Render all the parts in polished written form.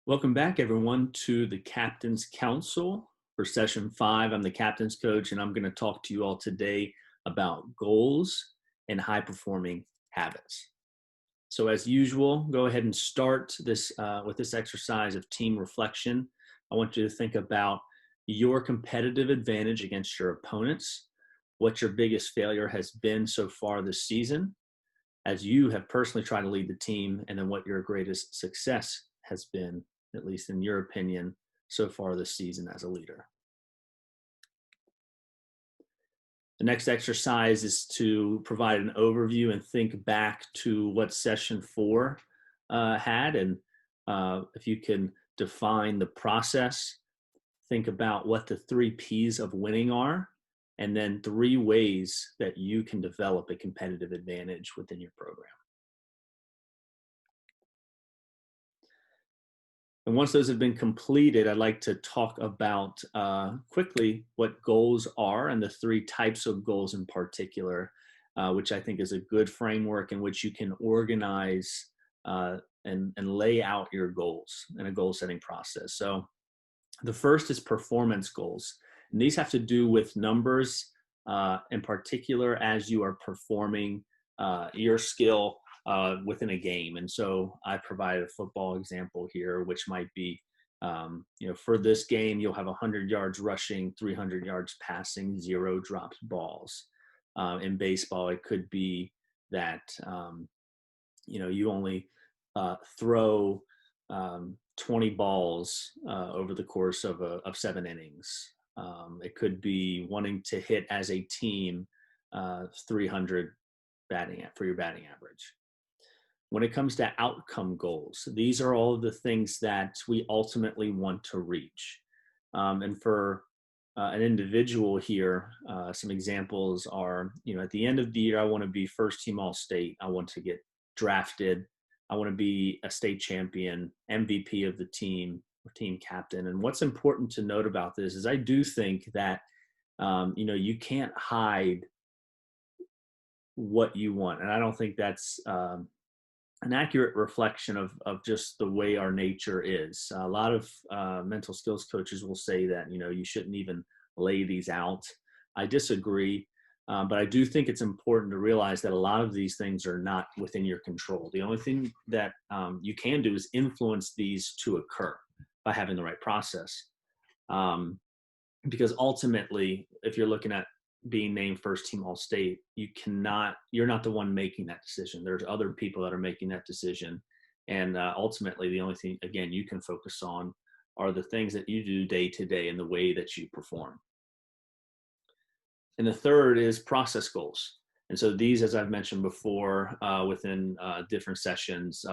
Welcome back, everyone, to the Captain's Council for session 5. I'm the captain's coach, and I'm going to talk to you all today about goals and high-performing habits. So as usual, go ahead and start this with this exercise of team reflection. I want you to think about your competitive advantage against your opponents, what your biggest failure has been so far this season, as you have personally tried to lead the team, and then what your greatest success has been, at least in your opinion, so far this season as a leader. The next exercise is to provide an overview and think back to what session 4 had. And if you can define the process, think about what the 3 P's of winning are, and then 3 ways that you can develop a competitive advantage within your program. And once those have been completed, I'd like to talk about quickly what goals are and the 3 types of goals in particular, which I think is a good framework in which you can organize and lay out your goals in a goal setting process. So the first is performance goals. And these have to do with numbers in particular as you are performing your skill within a game. And so I provide a football example here, which might be, for this game, you'll have 100 yards rushing, 300 yards passing, 0 dropped balls. In baseball, it could be that, you only throw 20 balls over the course of 7 innings. It could be wanting to hit as a team 300 for your batting average. When it comes to outcome goals, these are all of the things that we ultimately want to reach. And for an individual here, some examples are, at the end of the year, I want to be first team All-State. I want to get drafted. I want to be a state champion, MVP of the team, or team captain. And what's important to note about this is I do think that, you can't hide what you want. And I don't think that's an accurate reflection of just the way our nature is. A lot of mental skills coaches will say that, you shouldn't even lay these out. I disagree, but I do think it's important to realize that a lot of these things are not within your control. The only thing that you can do is influence these to occur by having the right process. Because ultimately, if you're looking at being named first team All-State, you're not the one making that decision. There's other people that are making that decision. And ultimately, the only thing, again, you can focus on are the things that you do day to day and the way that you perform. And the third is process goals. And so these, as I've mentioned before, within different sessions,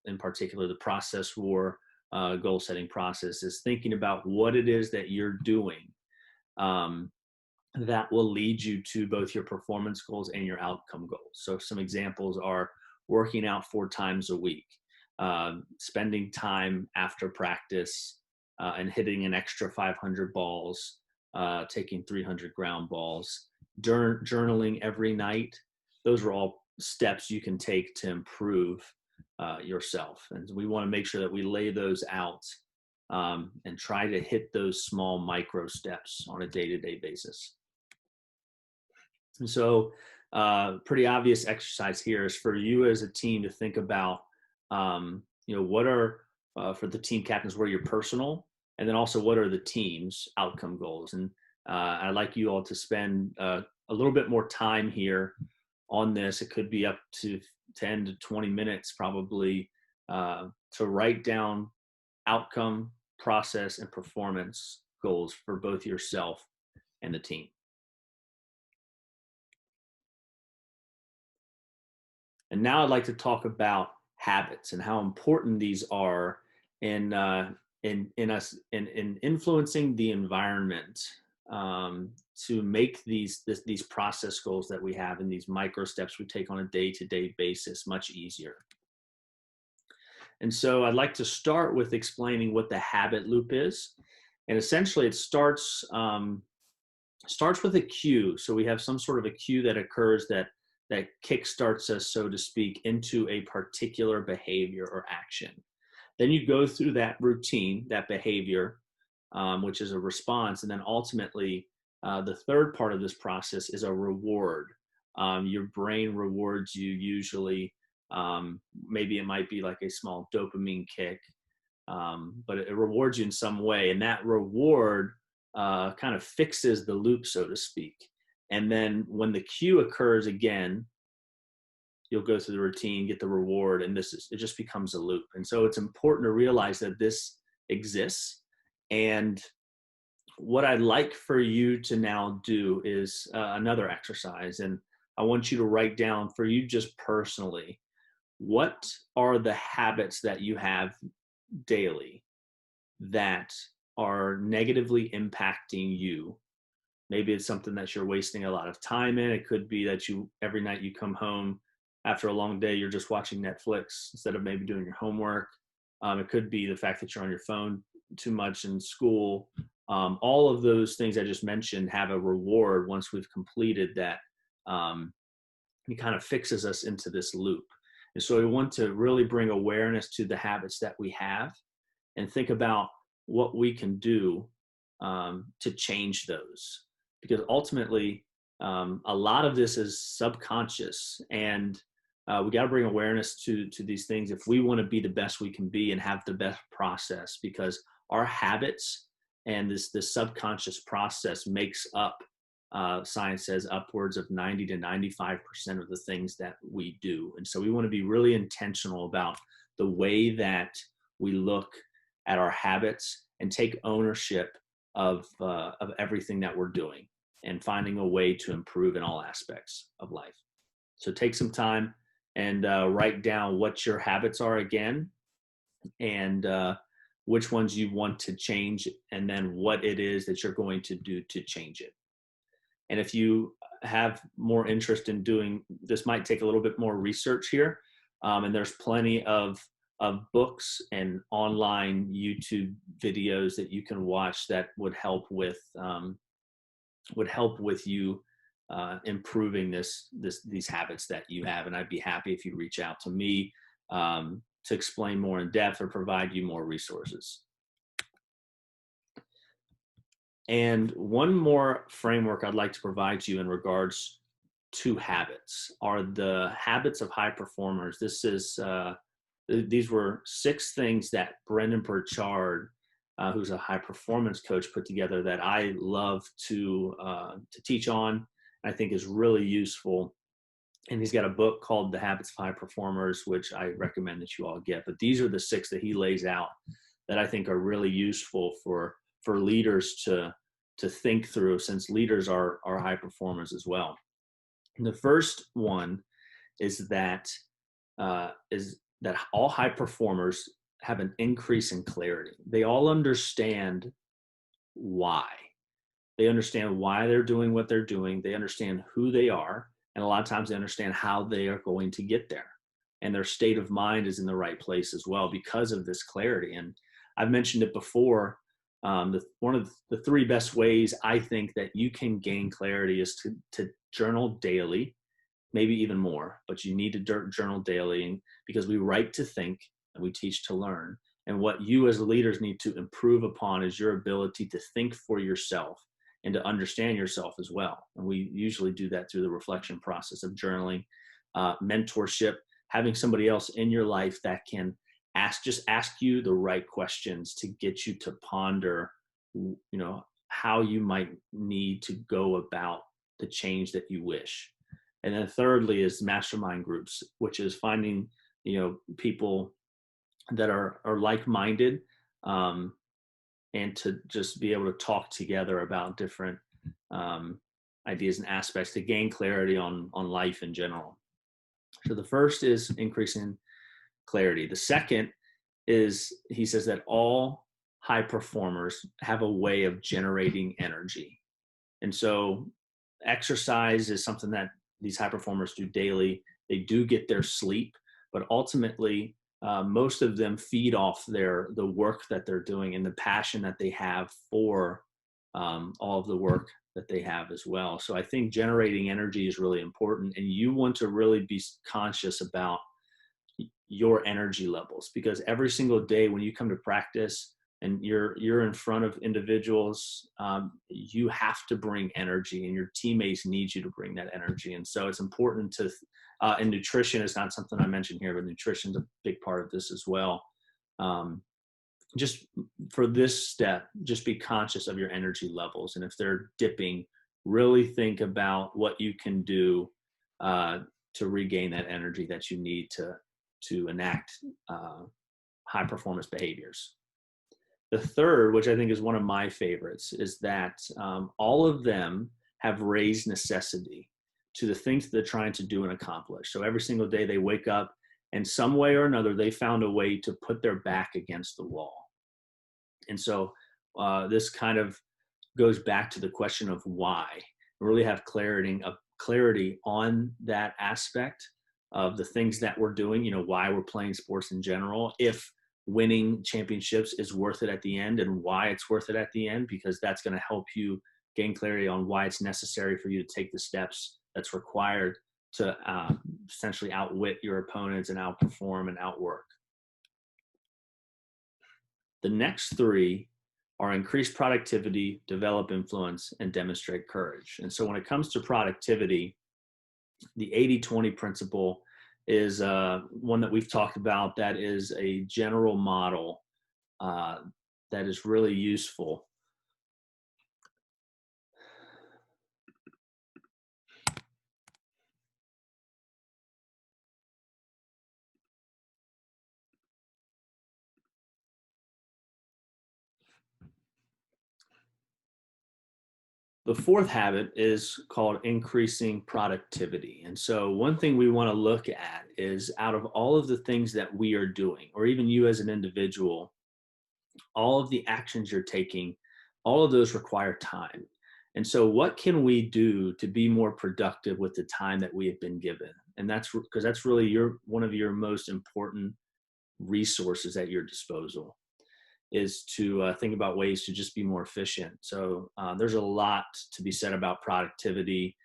in particular, the process for goal setting process is thinking about what it is that you're doing that will lead you to both your performance goals and your outcome goals. So some examples are working out 4 times a week, spending time after practice and hitting an extra 500 balls, taking 300 ground balls, journaling every night. Those are all steps you can take to improve yourself. And we want to make sure that we lay those out and try to hit those small micro steps on a day-to-day basis. And so pretty obvious exercise here is for you as a team to think about, what are, for the team captains, what are your personal, and then also what are the team's outcome goals. And I'd like you all to spend a little bit more time here on this. It could be up to 10 to 20 minutes probably to write down outcome, process, and performance goals for both yourself and the team. And now I'd like to talk about habits and how important these are in influencing the environment to make these process goals that we have and these micro steps we take on a day-to-day basis much easier. And so I'd like to start with explaining what the habit loop is. And essentially it starts with a cue. So we have some sort of a cue that occurs that that kickstarts us, so to speak, into a particular behavior or action. Then you go through that routine, that behavior, which is a response. And then ultimately, the third part of this process is a reward. Your brain rewards you usually. Maybe it might be like a small dopamine kick, but it rewards you in some way. And that reward kind of fixes the loop, so to speak. And then when the cue occurs again, you'll go through the routine, get the reward, and it just becomes a loop. And so it's important to realize that this exists. And what I'd like for you to now do is another exercise. And I want you to write down for you just personally, what are the habits that you have daily that are negatively impacting you? Maybe it's something that you're wasting a lot of time in. It could be that every night you come home after a long day, you're just watching Netflix instead of maybe doing your homework. It could be the fact that you're on your phone too much in school. All of those things I just mentioned have a reward once we've completed that. It kind of fixes us into this loop. And so we want to really bring awareness to the habits that we have and think about what we can do to change those. Because ultimately, a lot of this is subconscious, and we got to bring awareness to these things if we want to be the best we can be and have the best process, because our habits and this subconscious process makes up, science says, upwards of 90 to 95% of the things that we do. And so we want to be really intentional about the way that we look at our habits and take ownership of everything that we're doing and finding a way to improve in all aspects of life. So take some time and write down what your habits are again, and which ones you want to change, and then what it is that you're going to do to change it. And if you have more interest in doing this, might take a little bit more research here. And there's plenty of books and online YouTube videos that you can watch that would help with you improving these habits that you have. And I'd be happy if you reach out to me to explain more in depth or provide you more resources. And one more framework I'd like to provide you in regards to habits are the habits of high performers. These were 6 things that Brendon Burchard, who's a high performance coach, put together that I love to teach on. I think is really useful. And he's got a book called The Habits of High Performers, which I recommend that you all get. But these are the 6 that he lays out that I think are really useful for leaders to think through, since leaders are high performers as well. And the first one is that all high performers have an increase in clarity. They all understand why. They understand why they're doing what they're doing. They understand who they are. And a lot of times they understand how they are going to get there. And their state of mind is in the right place as well because of this clarity. And I've mentioned it before. One of the 3 best ways I think that you can gain clarity is to journal daily, maybe even more, but you need to journal daily, because we write to think and we teach to learn. And what you as leaders need to improve upon is your ability to think for yourself and to understand yourself as well. And we usually do that through the reflection process of journaling, mentorship, having somebody else in your life that can ask you the right questions to get you to ponder, how you might need to go about the change that you wish. And then thirdly is mastermind groups, which is finding, people that are like-minded, and to just be able to talk together about different ideas and aspects to gain clarity on life in general. So the first is increasing clarity. The second is, he says that all high performers have a way of generating energy. And so exercise is something that these high performers do daily. They do get their sleep, but ultimately most of them feed off the work that they're doing and the passion that they have for all of the work that they have as well. So I think generating energy is really important, and you want to really be conscious about your energy levels, because every single day when you come to practice and you're in front of individuals, you have to bring energy, and your teammates need you to bring that energy. And so it's important to, and nutrition is not something I mentioned here, but nutrition is a big part of this as well. Just for this step, just be conscious of your energy levels, and if they're dipping, really think about what you can do to regain that energy that you need to enact high performance behaviors. The third, which I think is one of my favorites, is that all of them have raised necessity to the things that they're trying to do and accomplish. So every single day they wake up, and some way or another, they found a way to put their back against the wall. And so this kind of goes back to the question of why. Really have clarity on that aspect of the things that we're doing, why we're playing sports in general, if winning championships is worth it at the end, and why it's worth it at the end, because that's going to help you gain clarity on why it's necessary for you to take the steps that's required to essentially outwit your opponents and outperform and outwork. The next three are increase productivity, develop influence, and demonstrate courage. And so when it comes to productivity, the 80-20 principle is one that we've talked about. That is a general model that is really useful. The fourth habit is called increasing productivity. And so one thing we want to look at is, out of all of the things that we are doing, or even you as an individual, all of the actions you're taking, all of those require time. And so what can we do to be more productive with the time that we have been given? And that's because that's really one of your most important resources at your disposal, is to think about ways to just be more efficient. So there's a lot to be said about productivity,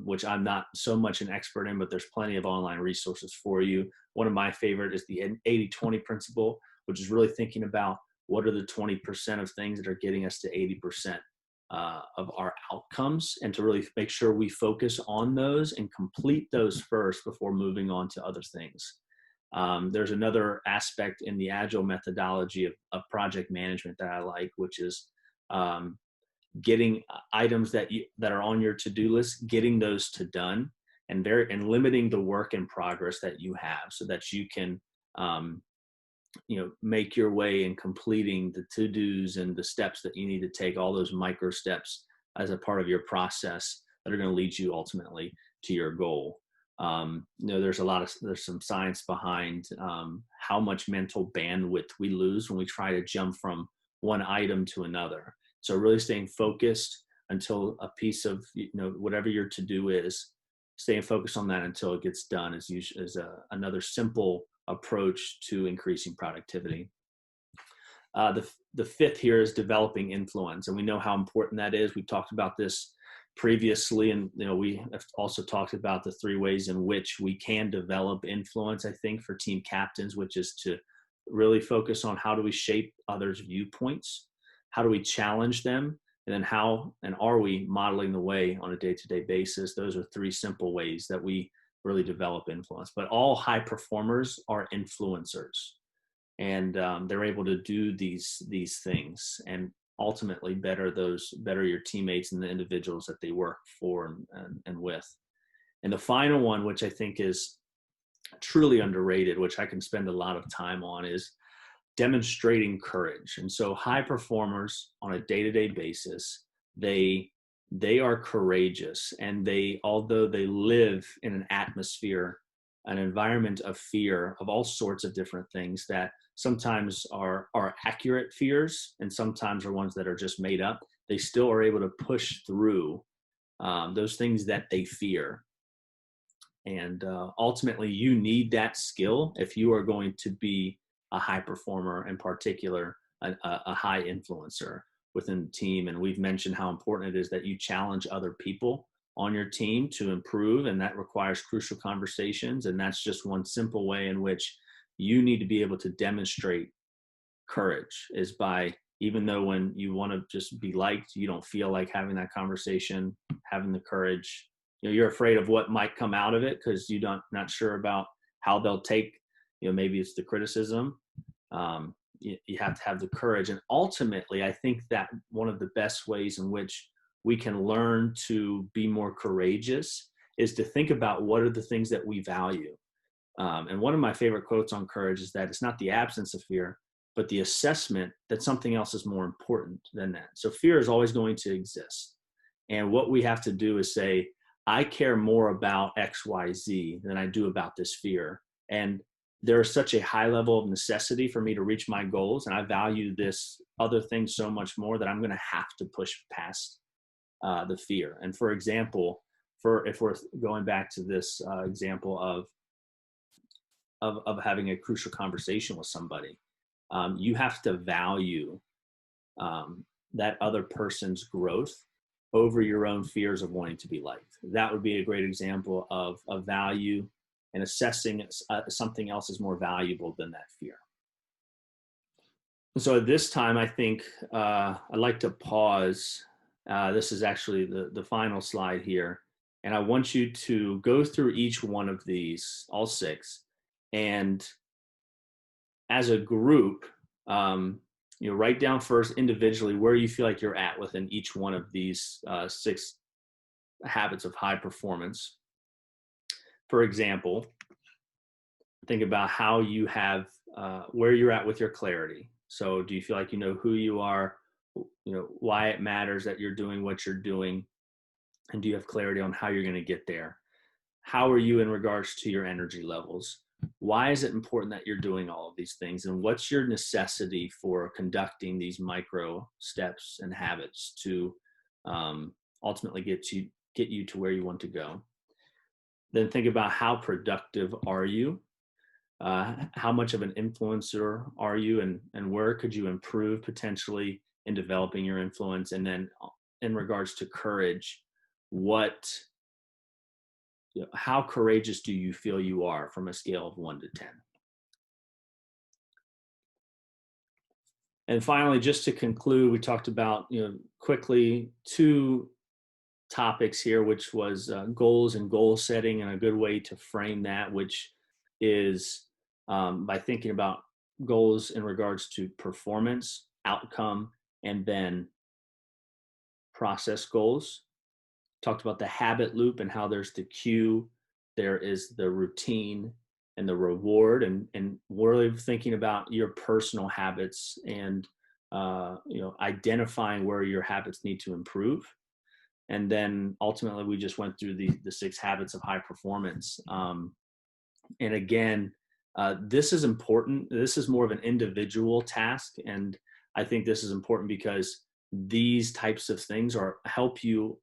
which I'm not so much an expert in, but there's plenty of online resources for you. One of my favorite is the 80-20 principle, which is really thinking about what are the 20% of things that are getting us to 80% of our outcomes, and to really make sure we focus on those and complete those first before moving on to other things. There's another aspect in the Agile methodology of project management that I like, which is getting items that are on your to-do list, getting those to done, and limiting the work in progress that you have, so that you can make your way in completing the to-dos and the steps that you need to take, all those micro steps as a part of your process that are going to lead you ultimately to your goal. There's some science behind how much mental bandwidth we lose when we try to jump from one item to another. So really staying focused until a piece of, whatever your to-do is, staying focused on that until it gets done is another simple approach to increasing productivity. The fifth here is developing influence, and we know how important that is. We've talked about this previously, and we have also talked about the three ways in which we can develop influence, I think, for team captains, which is to really focus on how do we shape others' viewpoints, how do we challenge them, and then how and are we modeling the way on a day-to-day basis. Those are three simple ways that we really develop influence. But all high performers are influencers, and they're able to do these things and ultimately better your teammates and the individuals that they work for and with. And the final one, which I think is truly underrated, which I can spend a lot of time on, is demonstrating courage. And so high performers on a day-to-day basis, they are courageous, and although they live in an atmosphere, an environment of fear, of all sorts of different things that sometimes are accurate fears and sometimes are ones that are just made up, they still are able to push through those things that they fear. And ultimately, you need that skill if you are going to be a high performer, in particular, a high influencer, within the team. And we've mentioned how important it is that you challenge other people on your team to improve, and that requires crucial conversations. And that's just one simple way in which you need to be able to demonstrate courage, is by, even though when you want to just be liked, you don't feel like having that conversation, having the courage. You're afraid of what might come out of it because not sure about how they'll take, maybe it's the criticism. You have to have the courage. And ultimately, I think that one of the best ways in which we can learn to be more courageous is to think about what are the things that we value. And one of my favorite quotes on courage is that it's not the absence of fear, but the assessment that something else is more important than that. So fear is always going to exist. And what we have to do is say, I care more about X, Y, Z than I do about this fear. And there is such a high level of necessity for me to reach my goals. And I value this other thing so much more that I'm going to have to push past the fear. And for example, if we're going back to this example of having a crucial conversation with somebody, you have to value that other person's growth over your own fears of wanting to be liked. That would be a great example of value and assessing something else is more valuable than that fear. And so at this time, I think I'd like to pause. This is actually the final slide here. And I want you to go through each one of these, all 6, and as a group, write down first individually where you feel like you're at within each one of these 6 habits of high performance. For example, think about how you have, where you're at with your clarity. So do you feel like you know who you are, why it matters that you're doing what you're doing, and do you have clarity on how you're going to get there? How are you in regards to your energy levels? Why is it important that you're doing all of these things? And what's your necessity for conducting these micro steps and habits to ultimately get you to where you want to go? Then think about how productive are you? How much of an influencer are you, and where could you improve potentially in developing your influence? And then in regards to courage, how courageous do you feel you are from a scale of 1 to 10? And finally, just to conclude, we talked about, quickly 2 topics here, which was goals and goal setting, and a good way to frame that, which is by thinking about goals in regards to performance, outcome, and then process goals. Talked about the habit loop and how there's the cue, there is the routine, and the reward, and really thinking about your personal habits and identifying where your habits need to improve. And then ultimately we just went through the 6 habits of high performance. And again, this is important. This is more of an individual task, and I think this is important because these types of things help you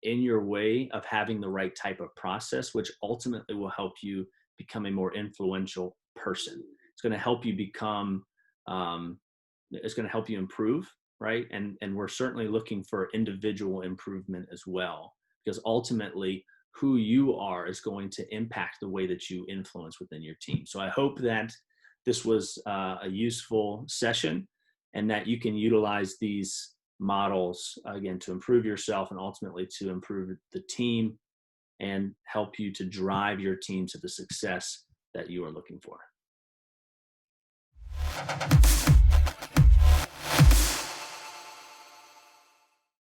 in your way of having the right type of process, which ultimately will help you become a more influential person. It's going to help you become, it's going to help you improve, right? And we're certainly looking for individual improvement as well, because ultimately who you are is going to impact the way that you influence within your team. So I hope that this was a useful session, and that you can utilize these models again to improve yourself and ultimately to improve the team and help you to drive your team to the success that you are looking for.